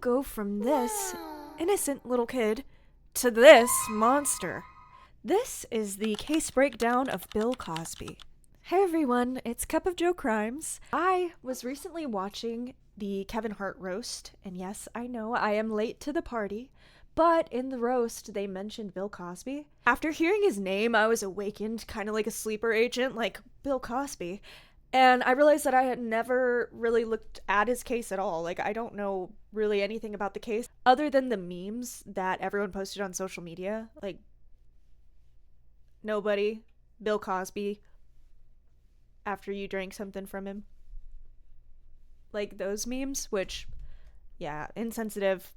go from this innocent little kid to this monster. This is the case breakdown of Bill Cosby. Hey everyone, it's Cup of Joe Crimes. I was recently watching the Kevin Hart roast, and yes, I know I am late to the party, but in the roast they mentioned Bill Cosby. After hearing his name, I was awakened kind of like a sleeper agent, like Bill Cosby. And I realized that I had never really looked at his case at all. Like, I don't know really anything about the case other than the memes that everyone posted on social media. Like, nobody, Bill Cosby, after you drank something from him. Like those memes, which, yeah, insensitive,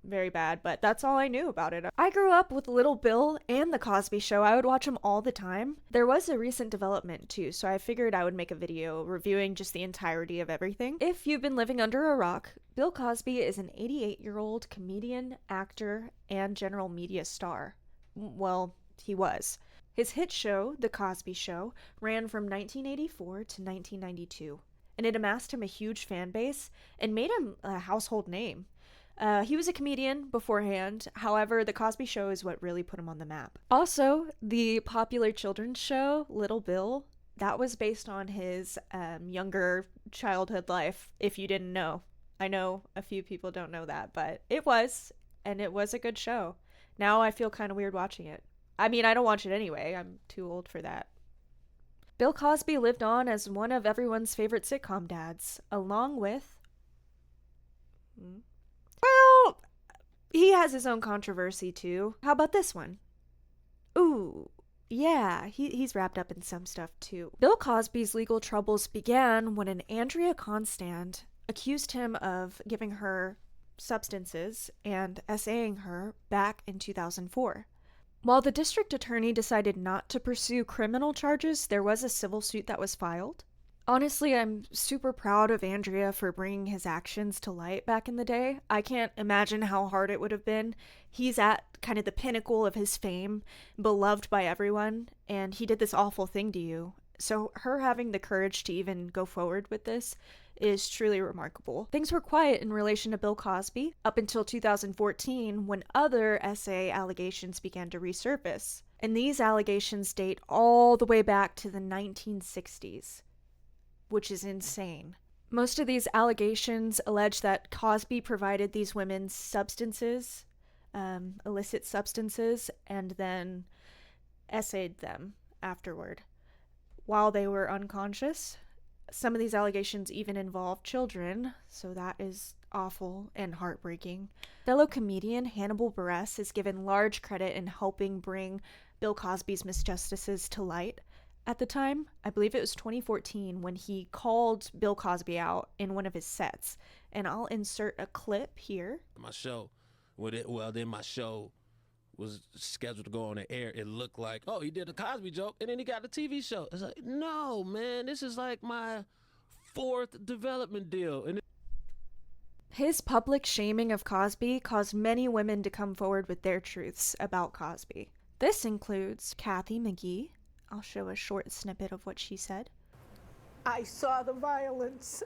very bad, but that's all I knew about it. I grew up with Little Bill and The Cosby Show. I would watch them all the time. There was a recent development too, so I figured I would make a video reviewing just the entirety of everything. If you've been living under a rock, Bill Cosby is an 88-year-old comedian, actor, and general media star. Well, he was. His hit show, The Cosby Show, ran from 1984 to 1992, and it amassed him a huge fan base and made him a household name. He was a comedian beforehand, however, The Cosby Show is what really put him on the map. Also, the popular children's show, Little Bill, that was based on his younger childhood life, if you didn't know. I know a few people don't know that, but it was, and it was a good show. Now I feel kind of weird watching it. I mean, I don't watch it anyway. I'm too old for that. Bill Cosby lived on as one of everyone's favorite sitcom dads, along with... Well, he has his own controversy too. How about this one? Ooh, yeah, he's wrapped up in some stuff too. Bill Cosby's legal troubles began when an Andrea Constand accused him of giving her substances and essaying her back in 2004. While the district attorney decided not to pursue criminal charges, there was a civil suit that was filed. Honestly, I'm super proud of Andrea for bringing his actions to light back in the day. I can't imagine how hard it would have been. He's at kind of the pinnacle of his fame, beloved by everyone, and he did this awful thing to you. So her having the courage to even go forward with this is truly remarkable. Things were quiet in relation to Bill Cosby up until 2014 when other SA allegations began to resurface. And these allegations date all the way back to the 1960s, which is insane. Most of these allegations allege that Cosby provided these women substances, illicit substances, and then essayed them afterward while they were unconscious. Some of these allegations even involve children, so that is awful and heartbreaking. Fellow comedian Hannibal Buress is given large credit in helping bring Bill Cosby's misjustices to light. At the time, I believe it was 2014, when he called Bill Cosby out in one of his sets, and I'll insert a clip here. My show, then my show was scheduled to go on the air. It looked like, oh, he did a Cosby joke, and then he got a TV show. It's like, no, man, this is like my fourth development deal. And his public shaming of Cosby caused many women to come forward with their truths about Cosby. This includes Kathy McGee. I'll show a short snippet of what she said. I saw the violence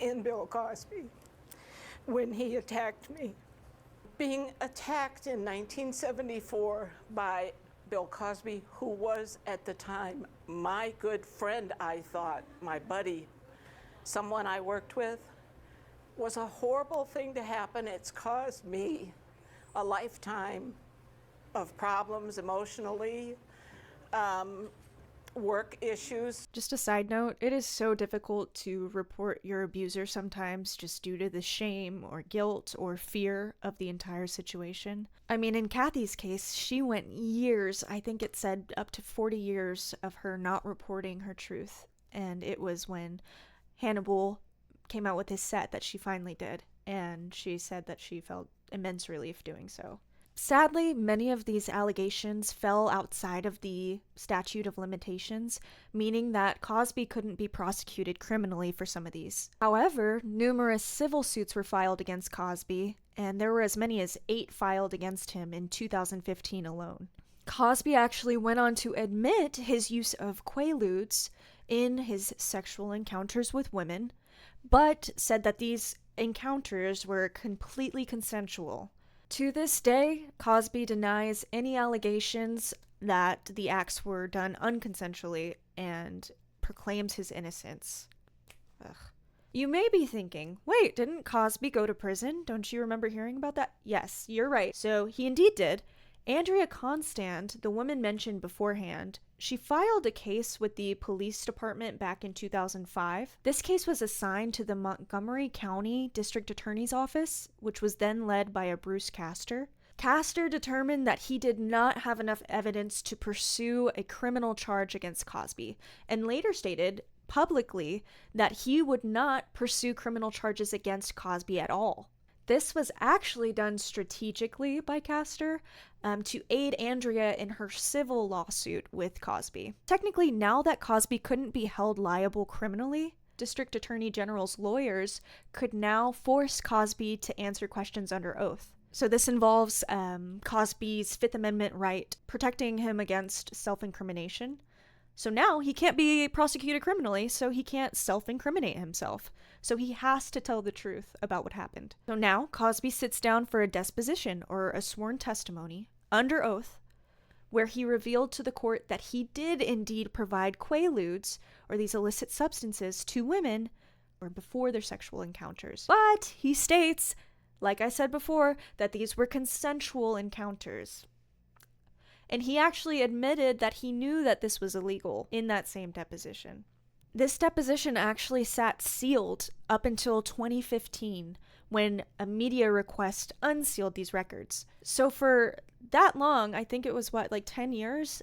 in Bill Cosby when he attacked me. Being attacked in 1974 by Bill Cosby, who was at the time my good friend, I thought, my buddy, someone I worked with, was a horrible thing to happen. It's caused me a lifetime of problems emotionally, work issues. Just a side note, it is so difficult to report your abuser sometimes just due to the shame or guilt or fear of the entire situation. I mean, in Kathy's case, she went years, I think it said up to 40 years of her not reporting her truth. And it was when Hannibal came out with his set that she finally did. And she said that she felt immense relief doing so. Sadly, many of these allegations fell outside of the statute of limitations, meaning that Cosby couldn't be prosecuted criminally for some of these. However, numerous civil suits were filed against Cosby, and there were as many as 8 filed against him in 2015 alone. Cosby actually went on to admit his use of quaaludes in his sexual encounters with women, but said that these encounters were completely consensual. To this day, Cosby denies any allegations that the acts were done unconsensually and proclaims his innocence. Ugh. You may be thinking, wait, didn't Cosby go to prison? Don't you remember hearing about that? Yes, you're right. So he indeed did. Andrea Constand, the woman mentioned beforehand, she filed a case with the police department back in 2005. This case was assigned to the Montgomery County District Attorney's Office, which was then led by a Bruce Castor. Castor determined that he did not have enough evidence to pursue a criminal charge against Cosby, and later stated publicly that he would not pursue criminal charges against Cosby at all. This was actually done strategically by Castor to aid Andrea in her civil lawsuit with Cosby. Technically, now that Cosby couldn't be held liable criminally, District Attorney General's lawyers could now force Cosby to answer questions under oath. So this involves Cosby's Fifth Amendment right, protecting him against self-incrimination. So now he can't be prosecuted criminally, so he can't self-incriminate himself. So he has to tell the truth about what happened. So now Cosby sits down for a deposition or a sworn testimony under oath, where he revealed to the court that he did indeed provide quaaludes, or these illicit substances, to women or before their sexual encounters. But he states, like I said before, that these were consensual encounters. And he actually admitted that he knew that this was illegal in that same deposition. This deposition actually sat sealed up until 2015, when a media request unsealed these records. So for that long, I think it was 10 years,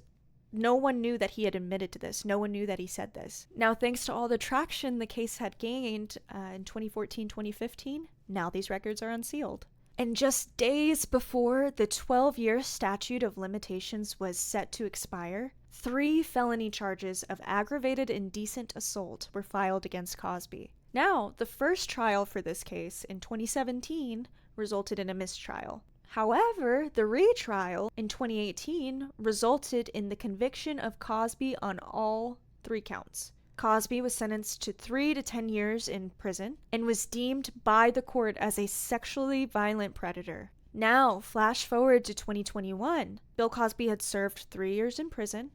no one knew that he had admitted to this. No one knew that he said this. Now, thanks to all the traction the case had gained in 2014, 2015, now these records are unsealed. And just days before the 12-year statute of limitations was set to expire, 3 felony charges of aggravated indecent assault were filed against Cosby. Now, the first trial for this case in 2017 resulted in a mistrial. However, the retrial in 2018 resulted in the conviction of Cosby on all 3 counts. Cosby was sentenced to 3 to 10 years in prison and was deemed by the court as a sexually violent predator. Now, flash forward to 2021. Bill Cosby had served 3 years in prison.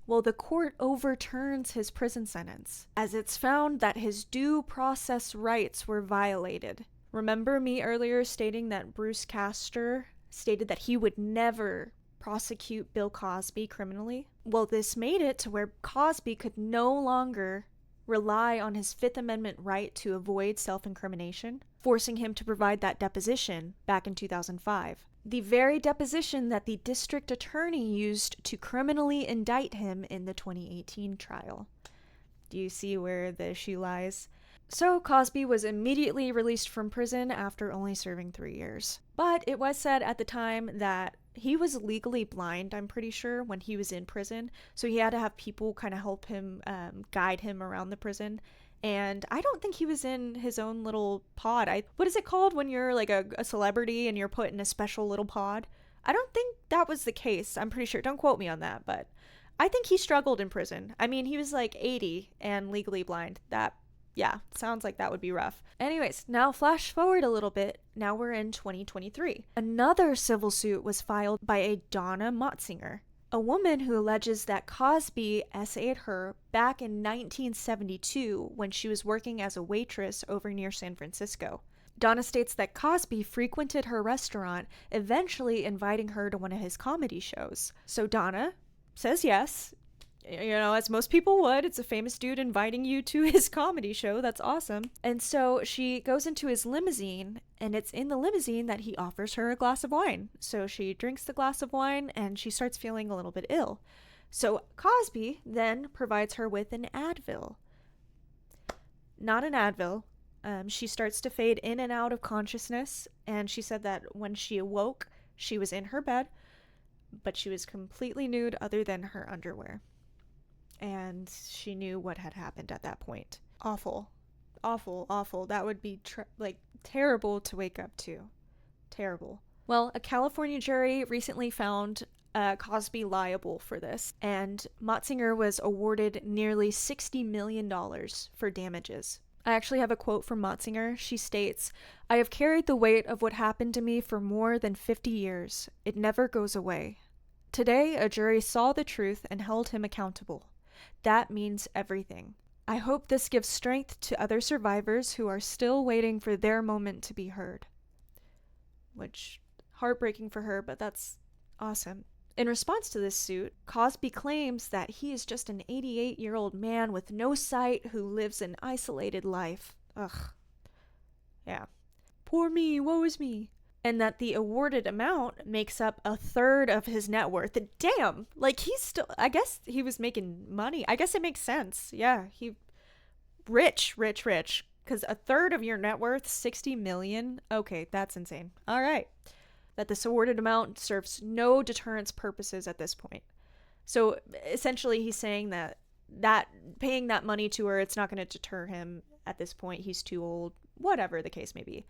Well, the court overturns his prison sentence, as it's found that his due process rights were violated. Remember me earlier stating that Bruce Castor stated that he would never prosecute Bill Cosby criminally? Well, this made it to where Cosby could no longer rely on his Fifth Amendment right to avoid self-incrimination, forcing him to provide that deposition back in 2005. The very deposition that the district attorney used to criminally indict him in the 2018 trial. Do you see where the issue lies? So Cosby was immediately released from prison after only serving 3 years. But it was said at the time that he was legally blind, I'm pretty sure, when he was in prison. So he had to have people kind of help him, guide him around the prison. And I don't think he was in his own little pod. What is it called when you're like a celebrity and you're put in a special little pod? I don't think that was the case. I'm pretty sure. Don't quote me on that, but I think he struggled in prison. I mean, he was like 80 and legally blind. Yeah, sounds like that would be rough. Anyways, now flash forward a little bit. Now we're in 2023. Another civil suit was filed by a Donna Motzinger, a woman who alleges that Cosby essayed her back in 1972 when she was working as a waitress over near San Francisco. Donna states that Cosby frequented her restaurant, eventually inviting her to one of his comedy shows. So Donna says yes. You know, as most people would. It's a famous dude inviting you to his comedy show. That's awesome. And so she goes into his limousine, and it's in the limousine that he offers her a glass of wine. So she drinks the glass of wine, and she starts feeling a little bit ill. So Cosby then provides her with an Advil. Not an Advil. She starts to fade in and out of consciousness, and she said that when she awoke, she was in her bed, but she was completely nude other than her underwear. And she knew what had happened at that point. Awful. Awful, awful. That would be terrible to wake up to. Terrible. Well, a California jury recently found Cosby liable for this, and Motzinger was awarded nearly $60 million for damages. I actually have a quote from Motzinger. She states, "I have carried the weight of what happened to me for more than 50 years. It never goes away. Today, a jury saw the truth and held him accountable. That means everything. I hope this gives strength to other survivors who are still waiting for their moment to be heard." Which, heartbreaking for her, but that's awesome. In response to this suit, Cosby claims that he is just an 88-year-old man with no sight who lives an isolated life. Ugh. Yeah. Poor me, woe is me. And that the awarded amount makes up a third of his net worth. Damn! Like, he's still, I guess he was making money. I guess it makes sense. Yeah, rich. Because a third of your net worth, $60 million? Okay, that's insane. All right. That this awarded amount serves no deterrence purposes at this point. So essentially he's saying that paying that money to her, it's not going to deter him at this point. He's too old, whatever the case may be.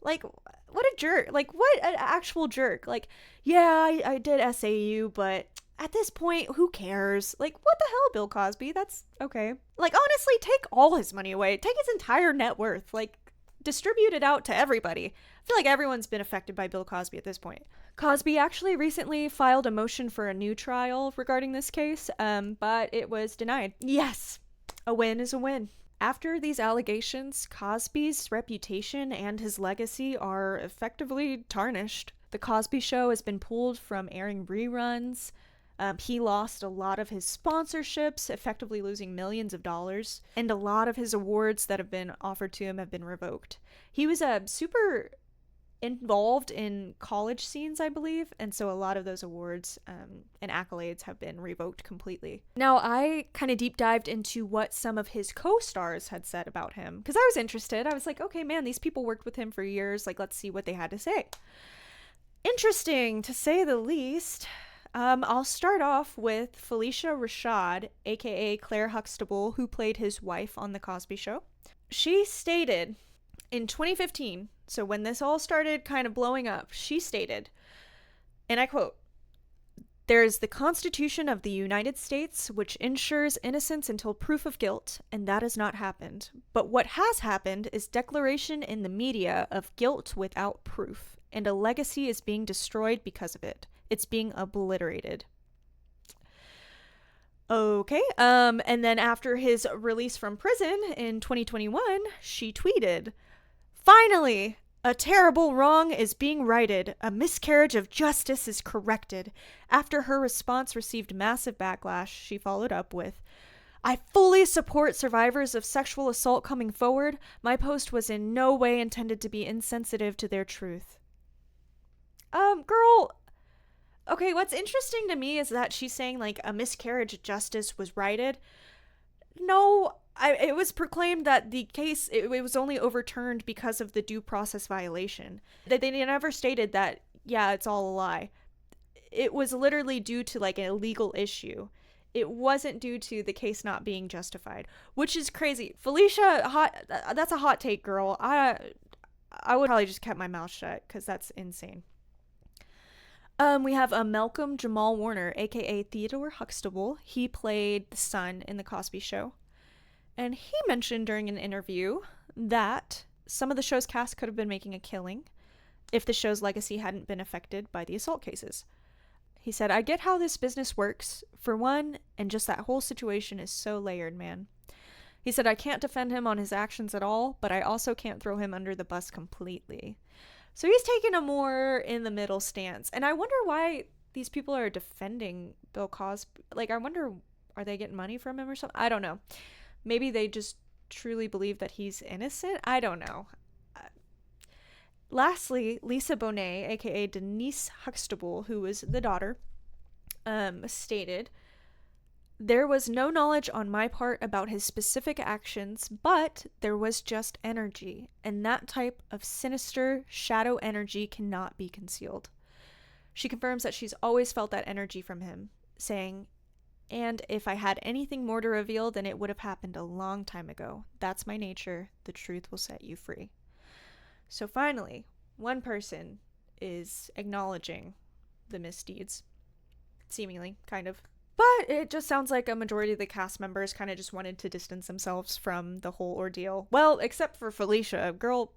Like, what a jerk. Like, what an actual jerk. Like, yeah, I did SAU, but at this point, who cares? Like, what the hell, Bill Cosby? That's okay. Like, honestly, take all his money away. Take his entire net worth. Like, distribute it out to everybody. I feel like everyone's been affected by Bill Cosby at this point. Cosby actually recently filed a motion for a new trial regarding this case, but it was denied. Yes, a win is a win. After these allegations, Cosby's reputation and his legacy are effectively tarnished. The Cosby Show has been pulled from airing reruns. He lost a lot of his sponsorships, effectively losing millions of dollars, and a lot of his awards that have been offered to him have been revoked. He was super involved in college scenes, I believe, and so a lot of those awards and accolades have been revoked completely. Now, I kind of deep dived into what some of his co-stars had said about him, because I was interested. I was like, okay, man, these people worked with him for years. Like, let's see what they had to say. Interesting, to say the least. I'll start off with Felicia Rashad, aka Claire Huxtable, who played his wife on The Cosby Show. She stated in 2015, so when this all started kind of blowing up, she stated, and I quote, "There is the Constitution of the United States, which ensures innocence until proof of guilt, and that has not happened. But what has happened is declaration in the media of guilt without proof, and a legacy is being destroyed because of it. It's being obliterated." Okay, and then after his release from prison in 2021, she tweeted, "Finally, a terrible wrong is being righted. A miscarriage of justice is corrected." After her response received massive backlash, she followed up with, "I fully support survivors of sexual assault coming forward. My post was in no way intended to be insensitive to their truth." Girl, okay, what's interesting to me is that she's saying, like, a miscarriage of justice was righted. No, it was proclaimed that the case, it was only overturned because of the due process violation. They never stated that, yeah, it's all a lie. It was literally due to, like, a legal issue. It wasn't due to the case not being justified, which is crazy. Felicia, that's a hot take, girl. I would probably just kept my mouth shut, because that's insane. We have Malcolm Jamal Warner, aka Theodore Huxtable. He played the son in The Cosby Show. And he mentioned during an interview that some of the show's cast could have been making a killing if the show's legacy hadn't been affected by the assault cases. He said, "I get how this business works, for one, and just that whole situation is so layered, man." He said, "I can't defend him on his actions at all, but I also can't throw him under the bus completely." So he's taking a more in the middle stance. And I wonder why these people are defending Bill Cosby. Like, I wonder, are they getting money from him or something? I don't know. Maybe they just truly believe that he's innocent. I don't know. Lastly, Lisa Bonet, aka Denise Huxtable, who was the daughter, stated, "There was no knowledge on my part about his specific actions, but there was just energy, and that type of sinister shadow energy cannot be concealed." She confirms that she's always felt that energy from him, saying, "And if I had anything more to reveal, then it would have happened a long time ago. That's my nature. The truth will set you free." So finally, one person is acknowledging the misdeeds. Seemingly, kind of. But it just sounds like a majority of the cast members kind of just wanted to distance themselves from the whole ordeal. Well, except for Felicia. Girl,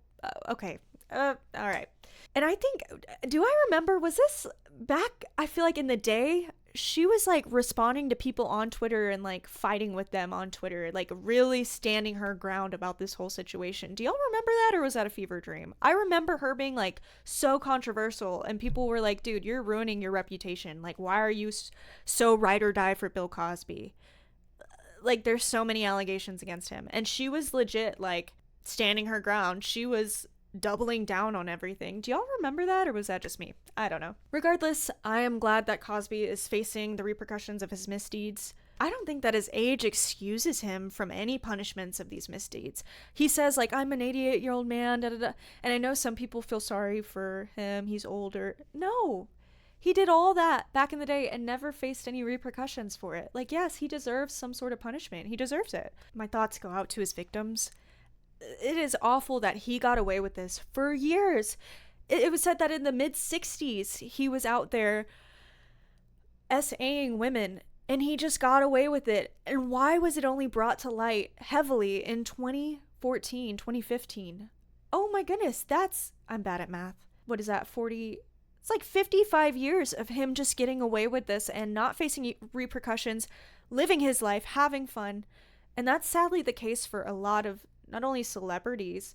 okay. All right. And I think, do I remember, was this back, I feel like in the day, she was like responding to people on Twitter and like fighting with them on Twitter, like really standing her ground about this whole situation. Do y'all remember that, or was that a fever dream? I remember her being like so controversial and people were like, dude, you're ruining your reputation. Like, why are you so ride or die for Bill Cosby? Like, there's so many allegations against him. And she was legit like standing her ground. She was doubling down on everything. Do y'all remember that, or was that just me? I don't know. Regardless, I am glad that Cosby is facing the repercussions of his misdeeds. I don't think that his age excuses him from any punishments of these misdeeds. He says, like, I'm an 88-year-old man, da da da. And I know some people feel sorry for him. He's older. No. He did all that back in the day and never faced any repercussions for it. Like, yes, he deserves some sort of punishment. He deserves it. My thoughts go out to his victims. It is awful that he got away with this for years. It was said that in the mid-60s, he was out there SAing women, and he just got away with it. And why was it only brought to light heavily in 2014, 2015? Oh my goodness, I'm bad at math. What is that, 40? It's like 55 years of him just getting away with this and not facing repercussions, living his life, having fun. And that's sadly the case for a lot of not only celebrities,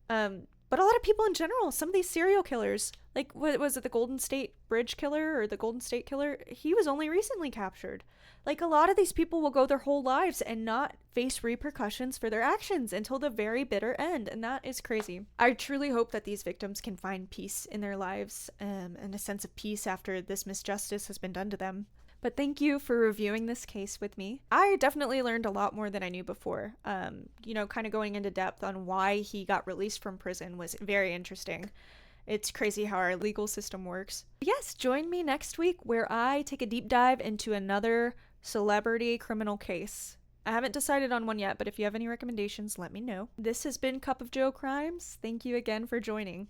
but a lot of people in general. Some of these serial killers, like, what was it, the Golden State Bridge killer or the Golden State killer? He was only recently captured. Like, a lot of these people will go their whole lives and not face repercussions for their actions until the very bitter end, and that is crazy. I truly hope that these victims can find peace in their lives, and a sense of peace after this misjustice has been done to them. But thank you for reviewing this case with me. I definitely learned a lot more than I knew before. Kind of going into depth on why he got released from prison was very interesting. It's crazy how our legal system works. Yes, join me next week where I take a deep dive into another celebrity criminal case. I haven't decided on one yet, but if you have any recommendations, let me know. This has been Cup of Joe Crimes. Thank you again for joining.